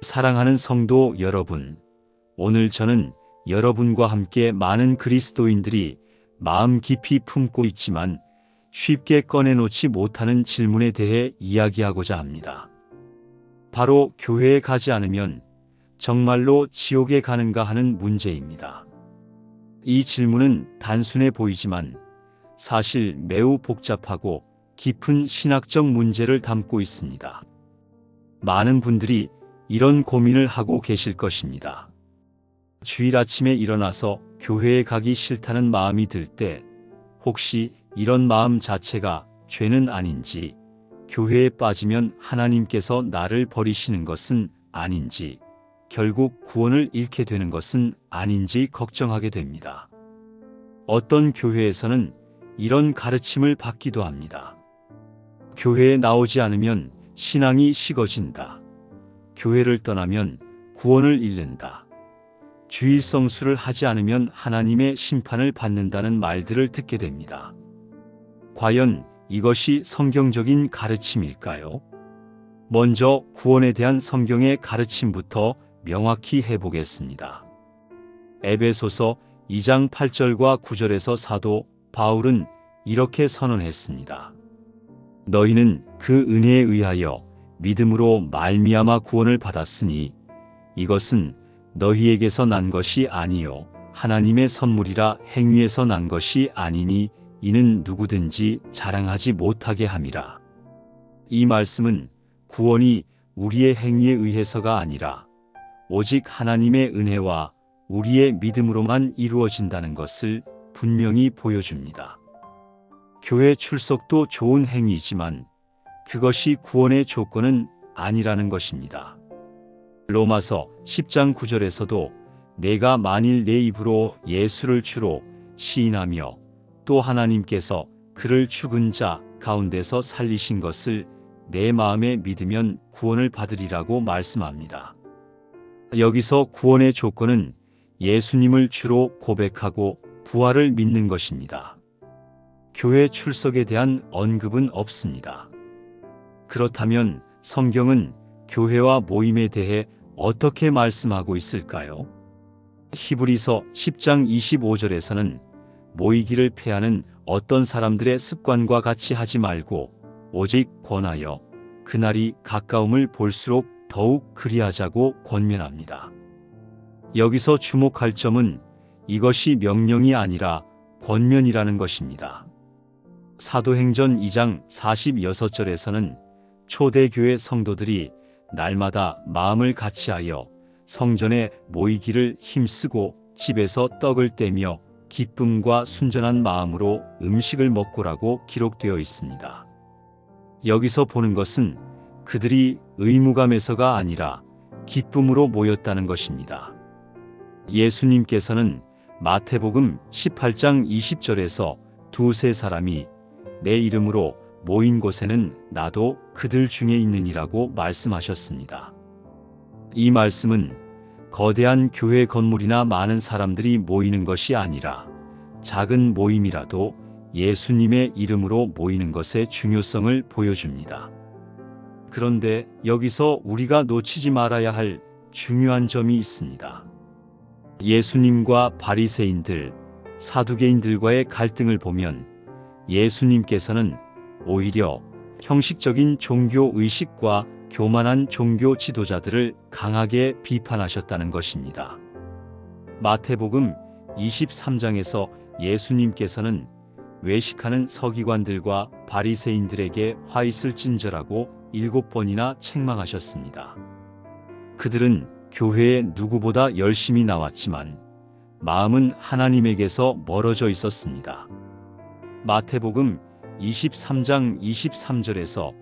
사랑하는 성도 여러분, 오늘 저는 여러분과 함께 많은 그리스도인들이 마음 깊이 품고 있지만 쉽게 꺼내놓지 못하는 질문에 대해 이야기하고자 합니다. 바로 교회에 가지 않으면 정말로 지옥에 가는가 하는 문제입니다. 이 질문은 단순해 보이지만 사실 매우 복잡하고 깊은 신학적 문제를 담고 있습니다. 많은 분들이 이런 고민을 하고 계실 것입니다. 주일 아침에 일어나서 교회에 가기 싫다는 마음이 들 때 혹시 이런 마음 자체가 죄는 아닌지, 교회에 빠지면 하나님께서 나를 버리시는 것은 아닌지, 결국 구원을 잃게 되는 것은 아닌지 걱정하게 됩니다. 어떤 교회에서는 이런 가르침을 받기도 합니다. 교회에 나오지 않으면 신앙이 식어진다. 교회를 떠나면 구원을 잃는다. 주일 성수를 하지 않으면 하나님의 심판을 받는다는 말들을 듣게 됩니다. 과연 이것이 성경적인 가르침일까요? 먼저 구원에 대한 성경의 가르침부터 명확히 해보겠습니다. 에베소서 2장 8절과 9절에서 사도 바울은 이렇게 선언했습니다. 너희는 그 은혜에 의하여 믿음으로 말미암아 구원을 받았으니 이것은 너희에게서 난 것이 아니요 하나님의 선물이라 행위에서 난 것이 아니니 이는 누구든지 자랑하지 못하게 함이라. 이 말씀은 구원이 우리의 행위에 의해서가 아니라 오직 하나님의 은혜와 우리의 믿음으로만 이루어진다는 것을 분명히 보여줍니다. 교회 출석도 좋은 행위이지만 그것이 구원의 조건은 아니라는 것입니다. 로마서 10장 9절에서도 내가 만일 내 입으로 예수를 주로 시인하며 또 하나님께서 그를 죽은 자 가운데서 살리신 것을 내 마음에 믿으면 구원을 받으리라고 말씀합니다. 여기서 구원의 조건은 예수님을 주로 고백하고 부활을 믿는 것입니다. 교회 출석에 대한 언급은 없습니다. 그렇다면 성경은 교회와 모임에 대해 어떻게 말씀하고 있을까요? 히브리서 10장 25절에서는 모이기를 패하는 어떤 사람들의 습관과 같이 하지 말고 오직 권하여 그날이 가까움을 볼수록 더욱 그리하자고 권면합니다. 여기서 주목할 점은 이것이 명령이 아니라 권면이라는 것입니다. 사도행전 2장 46절에서는 초대교회 성도들이 날마다 마음을 같이하여 성전에 모이기를 힘쓰고 집에서 떡을 떼며 기쁨과 순전한 마음으로 음식을 먹고라고 기록되어 있습니다. 여기서 보는 것은 그들이 의무감에서가 아니라 기쁨으로 모였다는 것입니다. 예수님께서는 마태복음 18장 20절에서 두세 사람이 내 이름으로 모인 곳에는 나도 그들 중에 있느니라고 말씀하셨습니다. 이 말씀은 거대한 교회 건물이나 많은 사람들이 모이는 것이 아니라 작은 모임이라도 예수님의 이름으로 모이는 것의 중요성을 보여줍니다. 그런데 여기서 우리가 놓치지 말아야 할 중요한 점이 있습니다. 예수님과 바리새인들, 사두개인들과의 갈등을 보면 예수님께서는 오히려 형식적인 종교 의식과 교만한 종교 지도자들을 강하게 비판하셨다는 것입니다. 마태복음 23장에서 예수님께서는 외식하는 서기관들과 바리새인들에게 화 있을진저라고 7번이나 책망하셨습니다. 그들은 교회에 누구보다 열심히 나왔지만 마음은 하나님에게서 멀어져 있었습니다. 마태복음 23장 23절에서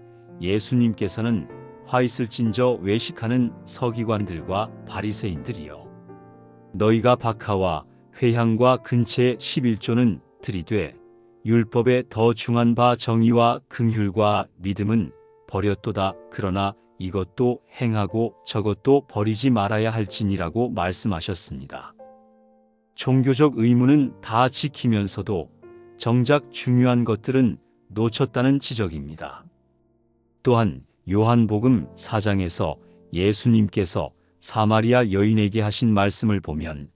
예수님께서는 화 있을진저 외식하는 서기관들과 바리새인들이여 너희가 박하와 회향과 근채의 11조는 들이되 율법에 더 중한 바 정의와 긍휼과 믿음은 버렸도다. 그러나 이것도 행하고 저것도 버리지 말아야 할지니라고 말씀하셨습니다. 종교적 의무는 다 지키면서도 정작 중요한 것들은 놓쳤다는 지적입니다. 또한 요한복음 4장에서 예수님께서 사마리아 여인에게 하신 말씀을 보면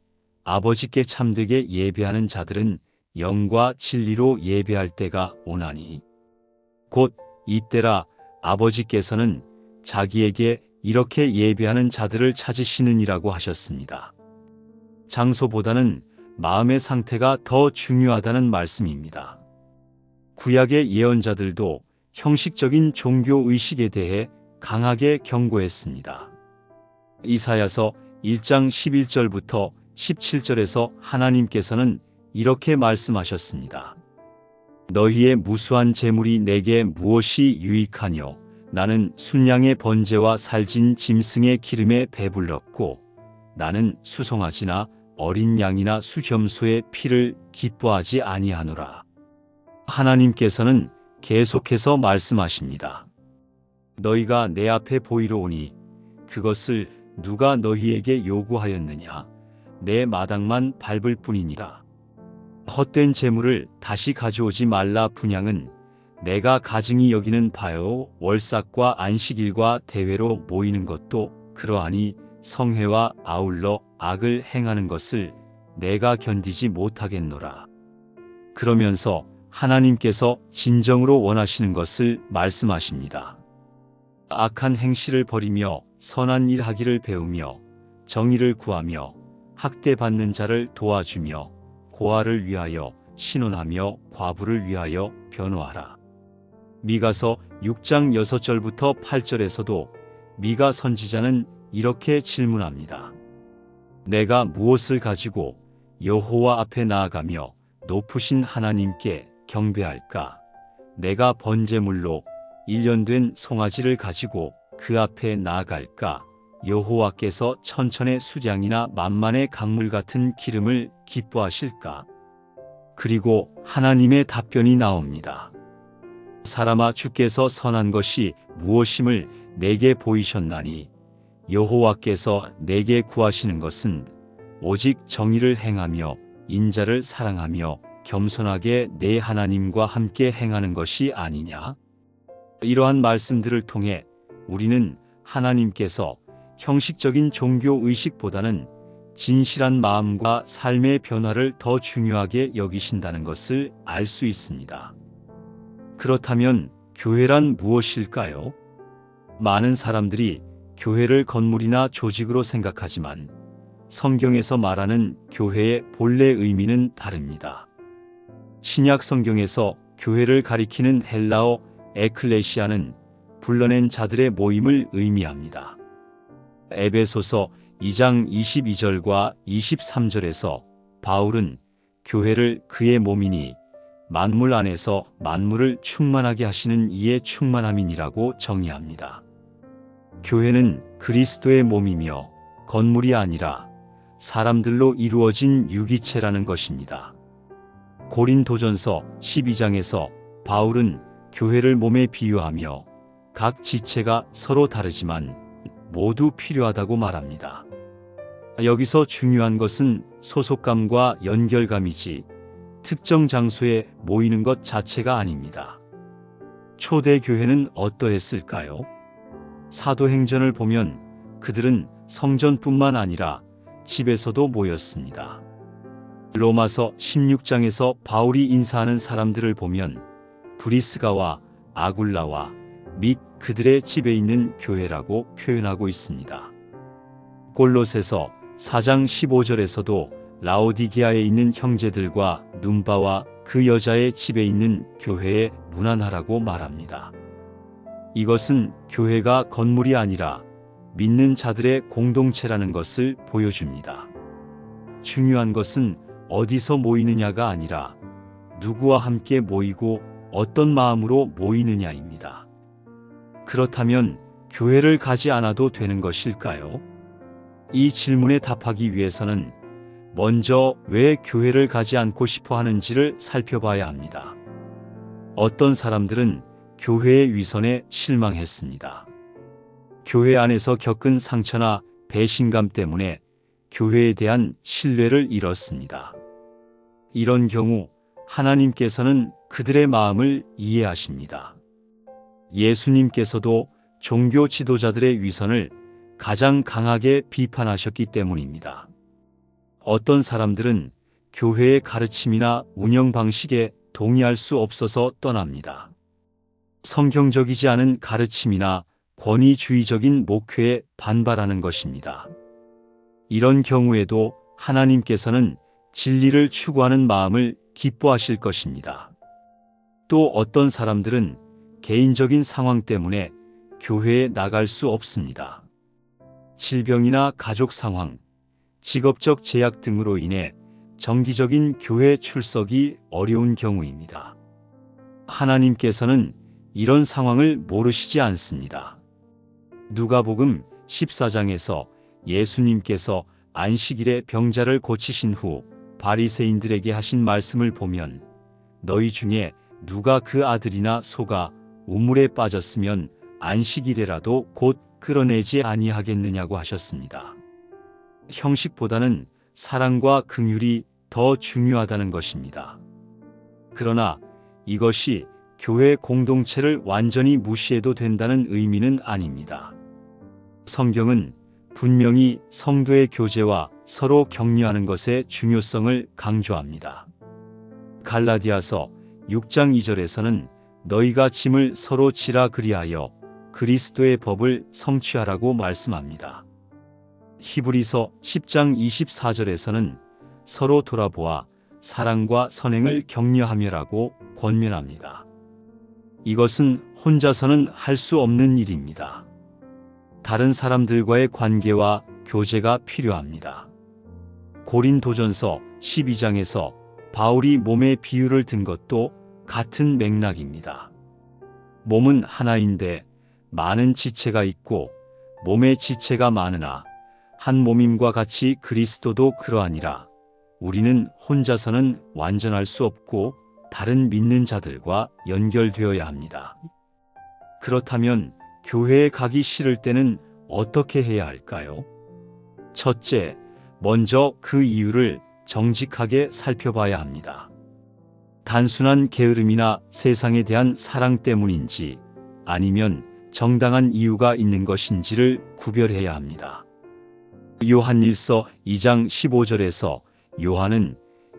아버지께 참되게 예배하는 자들은 영과 진리로 예배할 때가 오나니 곧 이때라 아버지께서는 자기에게 이렇게 예배하는 자들을 찾으시느니라고 하셨습니다. 장소보다는 마음의 상태가 더 중요하다는 말씀입니다. 구약의 예언자들도 형식적인 종교 의식에 대해 강하게 경고했습니다. 이사야서 1장 11절부터 17절에서 하나님께서는 이렇게 말씀하셨습니다. 너희의 무수한 재물이 내게 무엇이 유익하뇨? 나는 순양의 번제와 살진 짐승의 기름에 배불렀고 나는 수송아지나 어린 양이나 수염소의 피를 기뻐하지 아니하노라. 하나님께서는 계속해서 말씀하십니다. 너희가 내 앞에 보이러 오니 그것을 누가 너희에게 요구하였느냐? 내 마당만 밟을 뿐이니라. 헛된 재물을 다시 가져오지 말라. 분향은 내가 가증히 여기는 바요. 월삭과 안식일과 대회로 모이는 것도 그러하니 성회와 아울러 악을 행하는 것을 내가 견디지 못하겠노라. 그러면서 하나님께서 진정으로 원하시는 것을 말씀하십니다. 악한 행실을 버리며 선한 일 하기를 배우며 정의를 구하며 학대받는 자를 도와주며 고아를 위하여 신원하며 과부를 위하여 변호하라. 미가서 6장 6절부터 8절에서도 미가 선지자는 이렇게 질문합니다. 내가 무엇을 가지고 여호와 앞에 나아가며 높으신 하나님께 경배할까? 내가 번제물로 1년 된 송아지를 가지고 그 앞에 나아갈까? 여호와께서 천천의 수량이나 만만의 강물 같은 기름을 기뻐하실까? 그리고 하나님의 답변이 나옵니다. 사람아, 주께서 선한 것이 무엇임을 내게 보이셨나니 여호와께서 내게 구하시는 것은 오직 정의를 행하며 인자를 사랑하며 겸손하게 내 하나님과 함께 행하는 것이 아니냐? 이러한 말씀들을 통해 우리는 하나님께서 형식적인 종교 의식보다는 진실한 마음과 삶의 변화를 더 중요하게 여기신다는 것을 알 수 있습니다. 그렇다면 교회란 무엇일까요? 많은 사람들이 교회를 건물이나 조직으로 생각하지만 성경에서 말하는 교회의 본래 의미는 다릅니다. 신약 성경에서 교회를 가리키는 헬라어 에클레시아는 불러낸 자들의 모임을 의미합니다. 에베소서 2장 22절과 23절에서 바울은 교회를 그의 몸이니 만물 안에서 만물을 충만하게 하시는 이의 충만함이니라고 정의합니다. 교회는 그리스도의 몸이며 건물이 아니라 사람들로 이루어진 유기체라는 것입니다. 고린도전서 12장에서 바울은 교회를 몸에 비유하며 각 지체가 서로 다르지만 모두 필요하다고 말합니다. 여기서 중요한 것은 소속감과 연결감이지 특정 장소에 모이는 것 자체가 아닙니다. 초대 교회는 어떠했을까요? 사도행전을 보면 그들은 성전뿐만 아니라 집에서도 모였습니다. 로마서 16장에서 바울이 인사하는 사람들을 보면 브리스가와 아굴라와 및 그들의 집에 있는 교회라고 표현하고 있습니다. 골로새서 4장 15절에서도 라오디게아에 있는 형제들과 눈바와 그 여자의 집에 있는 교회에 문안하라고 말합니다. 이것은 교회가 건물이 아니라 믿는 자들의 공동체라는 것을 보여줍니다. 중요한 것은 어디서 모이느냐가 아니라 누구와 함께 모이고 어떤 마음으로 모이느냐입니다. 그렇다면 교회를 가지 않아도 되는 것일까요? 이 질문에 답하기 위해서는 먼저 왜 교회를 가지 않고 싶어 하는지를 살펴봐야 합니다. 어떤 사람들은 교회의 위선에 실망했습니다. 교회 안에서 겪은 상처나 배신감 때문에 교회에 대한 신뢰를 잃었습니다. 이런 경우 하나님께서는 그들의 마음을 이해하십니다. 예수님께서도 종교 지도자들의 위선을 가장 강하게 비판하셨기 때문입니다. 어떤 사람들은 교회의 가르침이나 운영 방식에 동의할 수 없어서 떠납니다. 성경적이지 않은 가르침이나 권위주의적인 목회에 반발하는 것입니다. 이런 경우에도 하나님께서는 진리를 추구하는 마음을 기뻐하실 것입니다. 또 어떤 사람들은 개인적인 상황 때문에 교회에 나갈 수 없습니다. 질병이나 가족 상황, 직업적 제약 등으로 인해 정기적인 교회 출석이 어려운 경우입니다. 하나님께서는 이런 상황을 모르시지 않습니다. 누가복음 14장에서 예수님께서 안식일에 병자를 고치신 후 바리새인들에게 하신 말씀을 보면 너희 중에 누가 그 아들이나 소가 우물에 빠졌으면 안식일에라도 곧 끌어내지 아니하겠느냐고 하셨습니다. 형식보다는 사랑과 긍휼이 더 중요하다는 것입니다. 그러나 이것이 교회 공동체를 완전히 무시해도 된다는 의미는 아닙니다. 성경은 분명히 성도의 교제와 서로 격려하는 것의 중요성을 강조합니다. 갈라디아서 6장 2절에서는 너희가 짐을 서로 지라 그리하여 그리스도의 법을 성취하라고 말씀합니다. 히브리서 10장 24절에서는 서로 돌아보아 사랑과 선행을 격려하며라고 권면합니다. 이것은 혼자서는 할 수 없는 일입니다. 다른 사람들과의 관계와 교제가 필요합니다. 고린도전서 12장에서 바울이 몸의 비유를 든 것도 같은 맥락입니다. 몸은 하나인데 많은 지체가 있고 몸의 지체가 많으나 한 몸임과 같이 그리스도도 그러하니라. 우리는 혼자서는 완전할 수 없고 다른 믿는 자들과 연결되어야 합니다. 그렇다면 교회에 가기 싫을 때는 어떻게 해야 할까요? 첫째, 먼저 그 이유를 정직하게 살펴봐야 합니다. 단순한 게으름이나 세상에 대한 사랑 때문인지 아니면 정당한 이유가 있는 것인지를 구별해야 합니다. 요한일서 2장 15절에서 요한은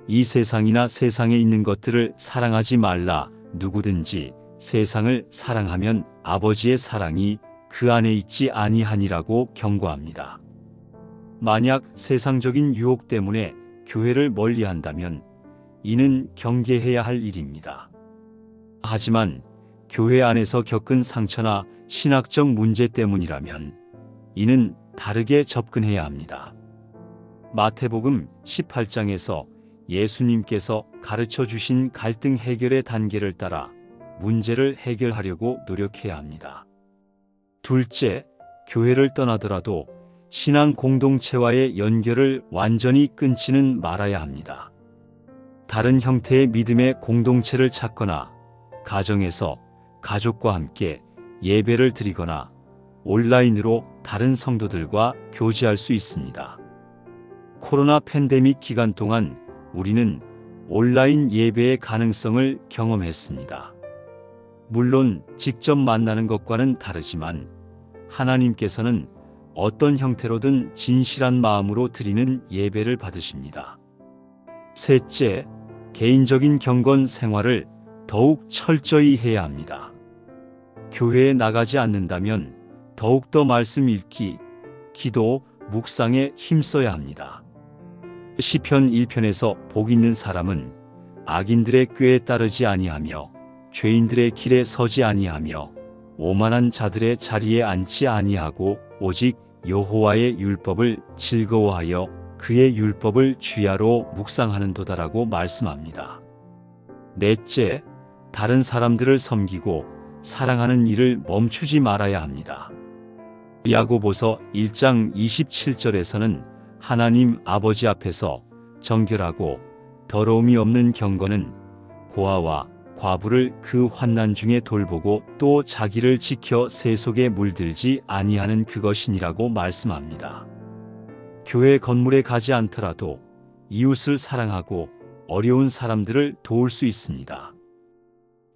이 세상이나 세상에 있는 것들을 사랑하지 말라. 누구든지 세상을 사랑하면 아버지의 사랑이 그 안에 있지 아니하니라고 경고합니다. 만약 세상적인 유혹 때문에 교회를 멀리한다면 이는 경계해야 할 일입니다. 하지만 교회 안에서 겪은 상처나 신학적 문제 때문이라면 이는 다르게 접근해야 합니다. 마태복음 18장에서 예수님께서 가르쳐 주신 갈등 해결의 단계를 따라 문제를 해결하려고 노력해야 합니다. 둘째, 교회를 떠나더라도 신앙 공동체와의 연결을 완전히 끊지는 말아야 합니다. 다른 형태의 믿음의 공동체를 찾거나 가정에서 가족과 함께 예배를 드리거나 온라인으로 다른 성도들과 교제할 수 있습니다. 코로나 팬데믹 기간 동안 우리는 온라인 예배의 가능성을 경험했습니다. 물론 직접 만나는 것과는 다르지만 하나님께서는 어떤 형태로든 진실한 마음으로 드리는 예배를 받으십니다. 셋째, 개인적인 경건 생활을 더욱 철저히 해야 합니다. 교회에 나가지 않는다면 더욱더 말씀 읽기, 기도, 묵상에 힘써야 합니다. 시편 1편에서 복 있는 사람은 악인들의 꾀에 따르지 아니하며 죄인들의 길에 서지 아니하며 오만한 자들의 자리에 앉지 아니하고 오직 여호와의 율법을 즐거워하여 그의 율법을 주야로 묵상하는도다라고 말씀합니다. 넷째, 다른 사람들을 섬기고 사랑하는 일을 멈추지 말아야 합니다. 야고보서 1장 27절에서는 하나님 아버지 앞에서 정결하고 더러움이 없는 경건은 고아와 과부를 그 환난 중에 돌보고 또 자기를 지켜 세속에 물들지 아니하는 그것이니라고 말씀합니다. 교회 건물에 가지 않더라도 이웃을 사랑하고 어려운 사람들을 도울 수 있습니다.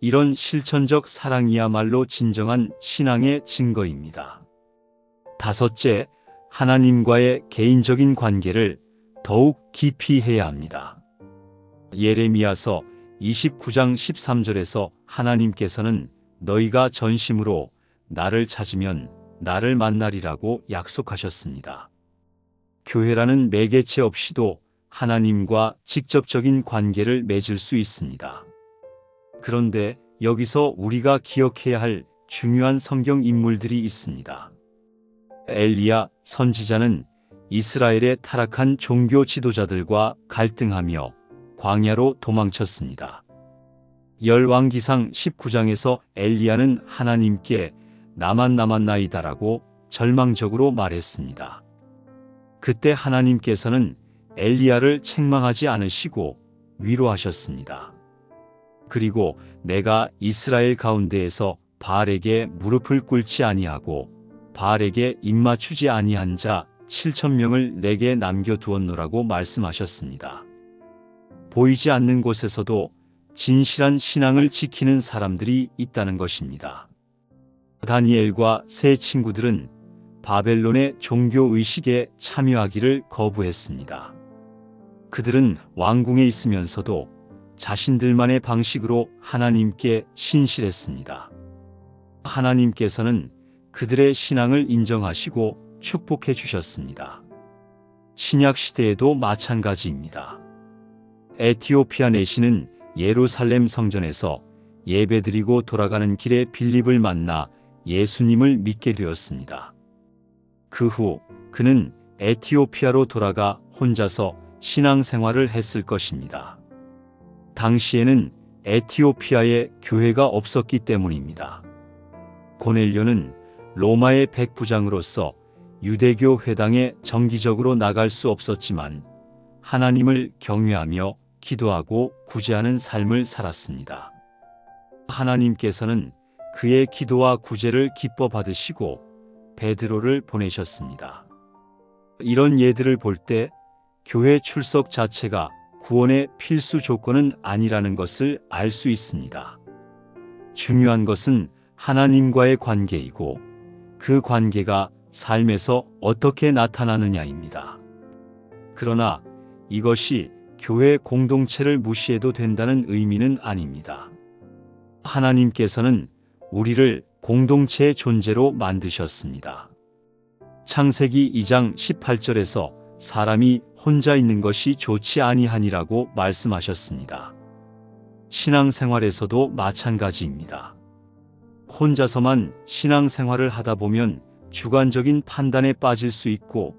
이런 실천적 사랑이야말로 진정한 신앙의 증거입니다. 다섯째, 하나님과의 개인적인 관계를 더욱 깊이 해야 합니다. 예레미야서 29장 13절에서 하나님께서는 너희가 전심으로 나를 찾으면 나를 만나리라고 약속하셨습니다. 교회라는 매개체 없이도 하나님과 직접적인 관계를 맺을 수 있습니다. 그런데 여기서 우리가 기억해야 할 중요한 성경 인물들이 있습니다. 엘리야 선지자는 이스라엘의 타락한 종교 지도자들과 갈등하며 광야로 도망쳤습니다. 열왕기상 19장에서 엘리야는 하나님께 나만 남았나이다라고 절망적으로 말했습니다. 그때 하나님께서는 엘리야를 책망하지 않으시고 위로하셨습니다. 그리고 내가 이스라엘 가운데에서 바알에게 무릎을 꿇지 아니하고 바알에게 입맞추지 아니한 자 7,000명을 내게 남겨두었노라고 말씀하셨습니다. 보이지 않는 곳에서도 진실한 신앙을 지키는 사람들이 있다는 것입니다. 다니엘과 세 친구들은 바벨론의 종교의식에 참여하기를 거부했습니다. 그들은 왕궁에 있으면서도 자신들만의 방식으로 하나님께 신실했습니다. 하나님께서는 그들의 신앙을 인정하시고 축복해 주셨습니다. 신약 시대에도 마찬가지입니다. 에티오피아 내시는 예루살렘 성전에서 예배드리고 돌아가는 길에 빌립을 만나 예수님을 믿게 되었습니다. 그 후 그는 에티오피아로 돌아가 혼자서 신앙생활을 했을 것입니다. 당시에는 에티오피아에 교회가 없었기 때문입니다. 고넬료는 로마의 백부장으로서 유대교 회당에 정기적으로 나갈 수 없었지만 하나님을 경외하며 기도하고 구제하는 삶을 살았습니다. 하나님께서는 그의 기도와 구제를 기뻐 받으시고 베드로를 보내셨습니다. 이런 예들을 볼 때 교회 출석 자체가 구원의 필수 조건은 아니라는 것을 알 수 있습니다. 중요한 것은 하나님과의 관계이고 그 관계가 삶에서 어떻게 나타나느냐입니다. 그러나 이것이 교회 공동체를 무시해도 된다는 의미는 아닙니다. 하나님께서는 우리를 공동체의 존재로 만드셨습니다. 창세기 2장 18절에서 사람이 혼자 있는 것이 좋지 아니하니라고 말씀하셨습니다. 신앙생활에서도 마찬가지입니다. 혼자서만 신앙생활을 하다 보면 주관적인 판단에 빠질 수 있고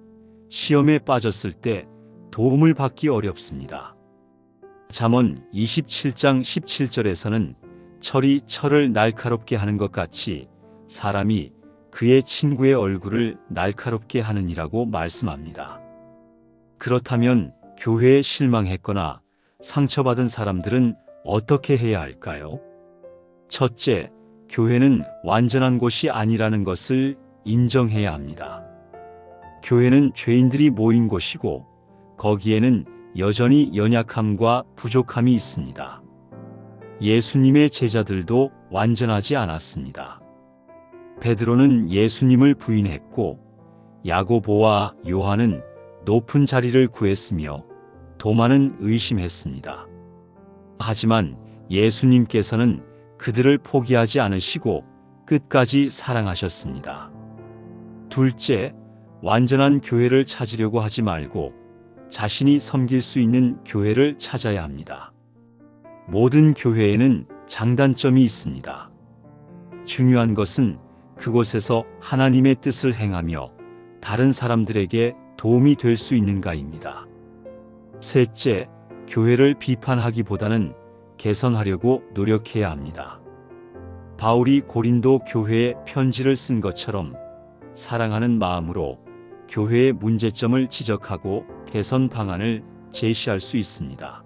시험에 빠졌을 때 도움을 받기 어렵습니다. 잠언 27장 17절에서는 철이 철을 날카롭게 하는 것 같이 사람이 그의 친구의 얼굴을 날카롭게 하느니라고 말씀합니다. 그렇다면 교회에 실망했거나 상처받은 사람들은 어떻게 해야 할까요? 첫째, 교회는 완전한 곳이 아니라는 것을 인정해야 합니다. 교회는 죄인들이 모인 곳이고 거기에는 여전히 연약함과 부족함이 있습니다. 예수님의 제자들도 완전하지 않았습니다. 베드로는 예수님을 부인했고 야고보와 요한은 높은 자리를 구했으며 도마는 의심했습니다. 하지만 예수님께서는 그들을 포기하지 않으시고 끝까지 사랑하셨습니다. 둘째, 완전한 교회를 찾으려고 하지 말고 자신이 섬길 수 있는 교회를 찾아야 합니다. 모든 교회에는 장단점이 있습니다. 중요한 것은 그곳에서 하나님의 뜻을 행하며 다른 사람들에게 도움이 될 수 있는가입니다. 셋째, 교회를 비판하기보다는 개선하려고 노력해야 합니다. 바울이 고린도 교회에 편지를 쓴 것처럼 사랑하는 마음으로 교회의 문제점을 지적하고 개선 방안을 제시할 수 있습니다.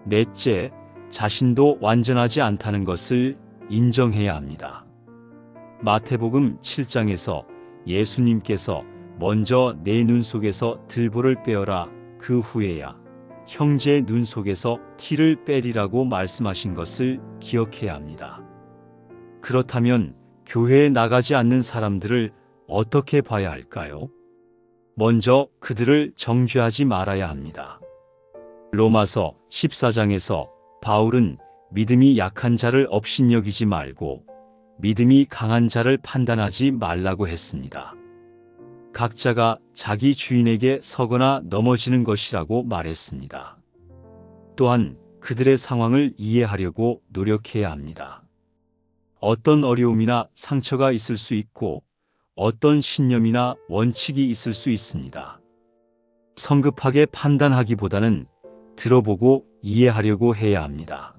넷째, 자신도 완전하지 않다는 것을 인정해야 합니다. 마태복음 7장에서 예수님께서 먼저 내 눈 속에서 들보를 빼어라, 그 후에야 형제의 눈 속에서 티를 빼리라고 말씀하신 것을 기억해야 합니다. 그렇다면 교회에 나가지 않는 사람들을 어떻게 봐야 할까요? 먼저 그들을 정죄하지 말아야 합니다. 로마서 14장에서 바울은 믿음이 약한 자를 업신여기지 말고 믿음이 강한 자를 판단하지 말라고 했습니다. 각자가 자기 주인에게 서거나 넘어지는 것이라고 말했습니다. 또한 그들의 상황을 이해하려고 노력해야 합니다. 어떤 어려움이나 상처가 있을 수 있고 어떤 신념이나 원칙이 있을 수 있습니다. 성급하게 판단하기보다는 들어보고 이해하려고 해야 합니다.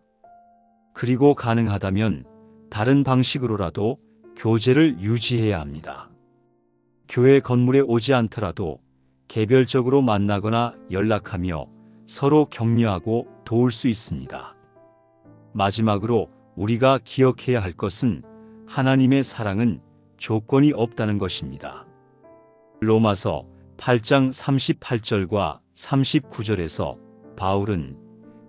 그리고 가능하다면 다른 방식으로라도 교제를 유지해야 합니다. 교회 건물에 오지 않더라도 개별적으로 만나거나 연락하며 서로 격려하고 도울 수 있습니다. 마지막으로 우리가 기억해야 할 것은 하나님의 사랑은 조건이 없다는 것입니다. 로마서 8장 38절과 39절에서 바울은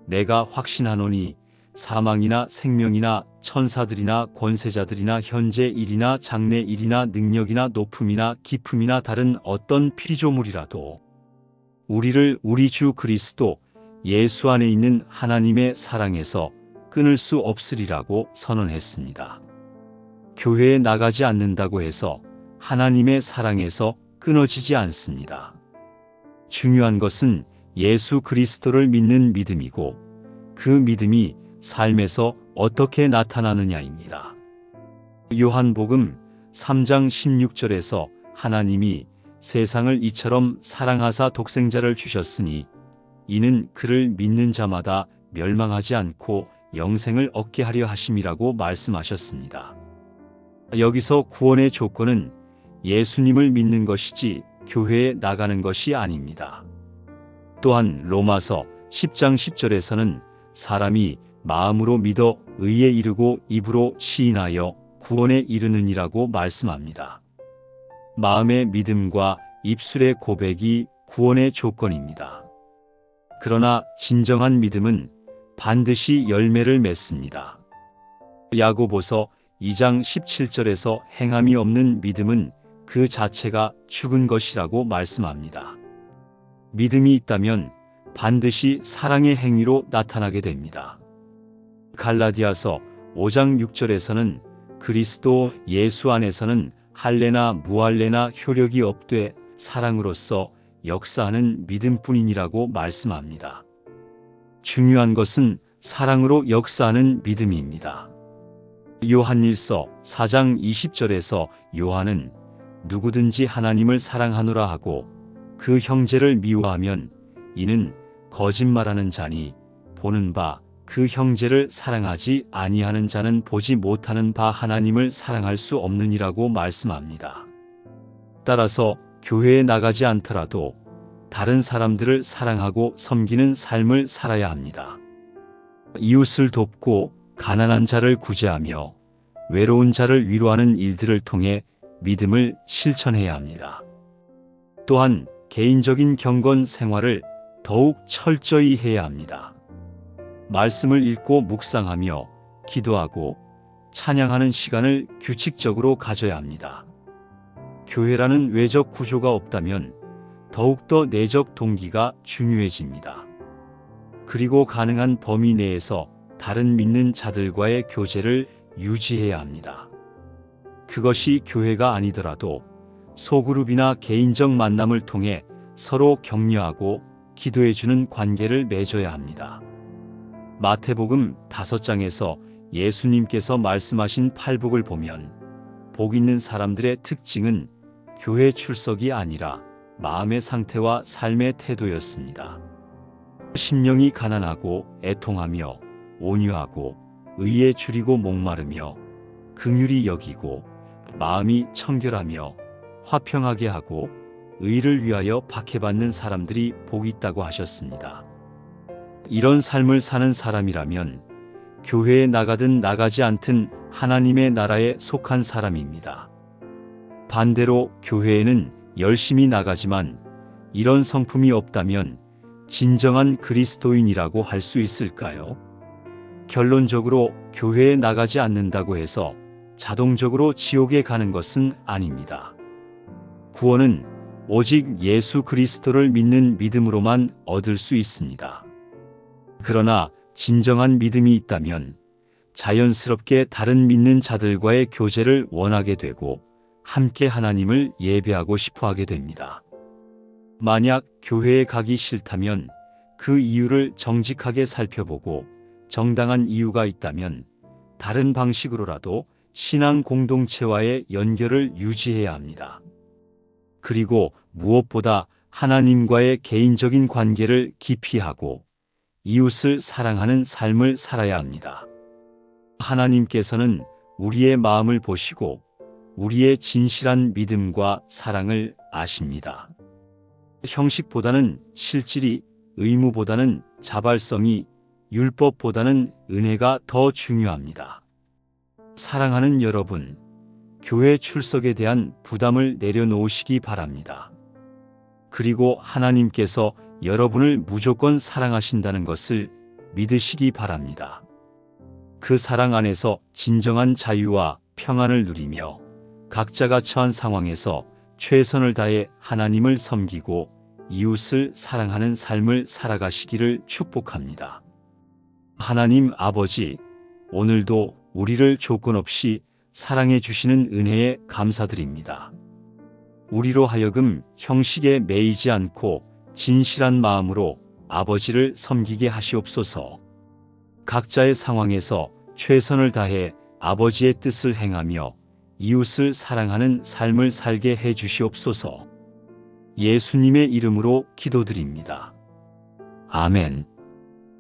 내가 확신하노니 사망이나 생명이나 천사들이나 권세자들이나 현재 일이나 장래 일이나 능력이나 높음이나 깊음이나 다른 어떤 피조물이라도 우리를 우리 주 그리스도 예수 안에 있는 하나님의 사랑에서 끊을 수 없으리라고 선언했습니다. 교회에 나가지 않는다고 해서 하나님의 사랑에서 끊어지지 않습니다. 중요한 것은 예수 그리스도를 믿는 믿음이고 그 믿음이 삶에서 어떻게 나타나느냐입니다. 요한복음 3장 16절에서 하나님이 세상을 이처럼 사랑하사 독생자를 주셨으니 이는 그를 믿는 자마다 멸망하지 않고 영생을 얻게 하려 하심이라고 말씀하셨습니다. 여기서 구원의 조건은 예수님을 믿는 것이지 교회에 나가는 것이 아닙니다. 또한 로마서 10장 10절에서는 사람이 마음으로 믿어 의에 이르고 입으로 시인하여 구원에 이르느니라고 말씀합니다. 마음의 믿음과 입술의 고백이 구원의 조건입니다. 그러나 진정한 믿음은 반드시 열매를 맺습니다. 야고보서 2장 17절에서 행함이 없는 믿음은 그 자체가 죽은 것이라고 말씀합니다. 믿음이 있다면 반드시 사랑의 행위로 나타나게 됩니다. 갈라디아서 5장 6절에서는 그리스도 예수 안에서는 할례나 무할례나 효력이 없되 사랑으로서 역사하는 믿음뿐이니라고 말씀합니다. 중요한 것은 사랑으로 역사하는 믿음입니다. 요한일서 4장 20절에서 요한은 누구든지 하나님을 사랑하노라 하고 그 형제를 미워하면 이는 거짓말하는 자니 보는 바 그 형제를 사랑하지 아니하는 자는 보지 못하는 바 하나님을 사랑할 수 없느니라고 말씀합니다. 따라서 교회에 나가지 않더라도 다른 사람들을 사랑하고 섬기는 삶을 살아야 합니다. 이웃을 돕고 가난한 자를 구제하며 외로운 자를 위로하는 일들을 통해 믿음을 실천해야 합니다. 또한 개인적인 경건 생활을 더욱 철저히 해야 합니다. 말씀을 읽고 묵상하며 기도하고 찬양하는 시간을 규칙적으로 가져야 합니다. 교회라는 외적 구조가 없다면 더욱더 내적 동기가 중요해집니다. 그리고 가능한 범위 내에서 다른 믿는 자들과의 교제를 유지해야 합니다. 그것이 교회가 아니더라도 소그룹이나 개인적 만남을 통해 서로 격려하고 기도해주는 관계를 맺어야 합니다. 마태복음 5장에서 예수님께서 말씀하신 팔복을 보면 복 있는 사람들의 특징은 교회 출석이 아니라 마음의 상태와 삶의 태도였습니다. 심령이 가난하고 애통하며 온유하고 의에 줄이고 목마르며 긍휼히 여기고 마음이 청결하며 화평하게 하고 의를 위하여 박해받는 사람들이 복이 있다고 하셨습니다. 이런 삶을 사는 사람이라면 교회에 나가든 나가지 않든 하나님의 나라에 속한 사람입니다. 반대로 교회에는 열심히 나가지만 이런 성품이 없다면 진정한 그리스도인이라고 할 수 있을까요? 결론적으로 교회에 나가지 않는다고 해서 자동적으로 지옥에 가는 것은 아닙니다. 구원은 오직 예수 그리스도를 믿는 믿음으로만 얻을 수 있습니다. 그러나 진정한 믿음이 있다면 자연스럽게 다른 믿는 자들과의 교제를 원하게 되고 함께 하나님을 예배하고 싶어 하게 됩니다. 만약 교회에 가기 싫다면 그 이유를 정직하게 살펴보고 정당한 이유가 있다면 다른 방식으로라도 신앙 공동체와의 연결을 유지해야 합니다. 그리고 무엇보다 하나님과의 개인적인 관계를 깊이 하고 이웃을 사랑하는 삶을 살아야 합니다. 하나님께서는 우리의 마음을 보시고 우리의 진실한 믿음과 사랑을 아십니다. 형식보다는 실질이, 의무보다는 자발성이, 율법보다는 은혜가 더 중요합니다. 사랑하는 여러분, 교회 출석에 대한 부담을 내려놓으시기 바랍니다. 그리고 하나님께서 여러분을 무조건 사랑하신다는 것을 믿으시기 바랍니다. 그 사랑 안에서 진정한 자유와 평안을 누리며 각자가 처한 상황에서 최선을 다해 하나님을 섬기고 이웃을 사랑하는 삶을 살아가시기를 축복합니다. 하나님 아버지, 오늘도 우리를 조건 없이 사랑해 주시는 은혜에 감사드립니다. 우리로 하여금 형식에 매이지 않고 진실한 마음으로 아버지를 섬기게 하시옵소서. 각자의 상황에서 최선을 다해 아버지의 뜻을 행하며 이웃을 사랑하는 삶을 살게 해 주시옵소서. 예수님의 이름으로 기도드립니다. 아멘.